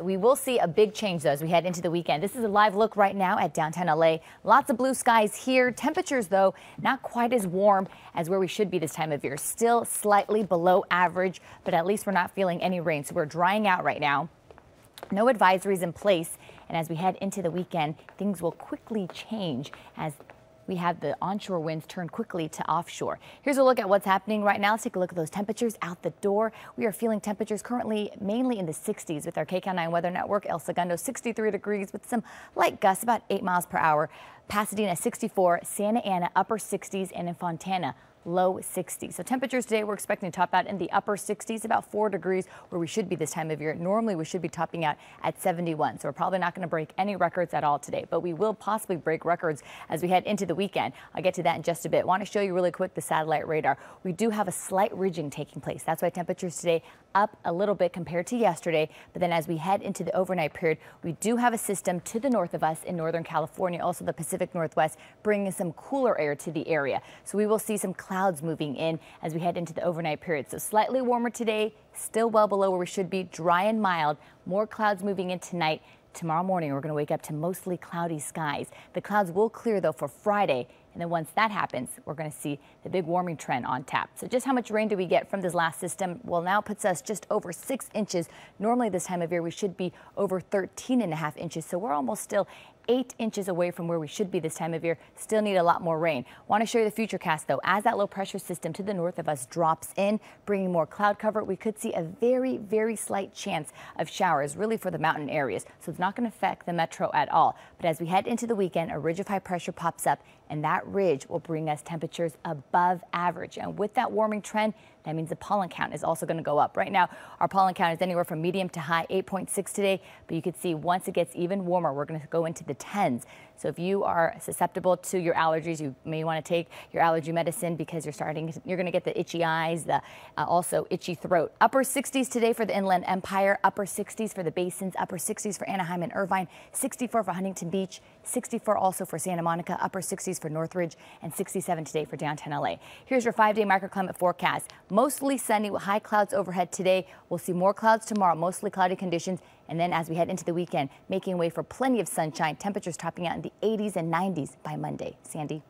We will see a big change though as we head into the weekend. This is a live look right now at downtown LA. Lots of blue skies here. Temperatures though not quite as warm as where we should be this time of year. Still slightly below average, but at least we're not feeling any rain. So we're drying out right now. No advisories in place. And as we head into the weekend, things will quickly change as we have the onshore winds turn quickly to offshore. Here's a look at what's happening right now. Let's take a look at those temperatures out the door. We are feeling temperatures currently mainly in the 60s with our KCAL 9 Weather Network. El Segundo 63 degrees with some light gusts, about 8 miles per hour. Pasadena 64, Santa Ana upper 60s, and in Fontana low 60s. So temperatures today we're expecting to top out in the upper 60s, about 4 degrees where we should be this time of year. Normally we should be topping out at 71. So we're probably not going to break any records at all today, but we will possibly break records as we head into the weekend. I'll get to that in just a bit. Want to show you really quick the satellite radar. We do have a slight ridging taking place. That's why temperatures today up a little bit compared to yesterday. But then as we head into the overnight period, we do have a system to the north of us in Northern California, also the Pacific Northwest, bringing some cooler air to the area. So we will see some clouds moving in as we head into the overnight period. So slightly warmer today, still well below where we should be, dry and mild. More clouds moving in tonight. Tomorrow morning, we're going to wake up to mostly cloudy skies. The clouds will clear, though, for Friday. And then once that happens, we're going to see the big warming trend on tap. So just how much rain do we get from this last system? Well, now puts us just over 6 inches. Normally this time of year, we should be over 13.5 inches. So we're almost still 8 inches away from where we should be this time of year. Still need a lot more rain. Want to show you the futurecast though. As that low pressure system to the north of us drops in, bringing more cloud cover, we could see a very, very slight chance of showers really for the mountain areas. So it's not going to affect the metro at all. But as we head into the weekend, a ridge of high pressure pops up and that ridge will bring us temperatures above average. And with that warming trend, that means the pollen count is also going to go up. Right now, our pollen count is anywhere from medium to high, 8.6 today. But you can see once it gets even warmer, we're going to go into the 10s. So if you are susceptible to your allergies, you may want to take your allergy medicine because you're going to get the itchy eyes, also itchy throat. Upper 60s today for the Inland Empire, upper 60s for the basins, upper 60s for Anaheim and Irvine, 64 for Huntington Beach, 64 also for Santa Monica, upper 60s for Northridge, and 67 today for downtown LA. Here's your 5-day microclimate forecast. Mostly sunny with high clouds overhead today. We'll see more clouds tomorrow, mostly cloudy conditions. And then as we head into the weekend, making way for plenty of sunshine, temperatures topping out in the 80s and 90s by Monday. Sandy.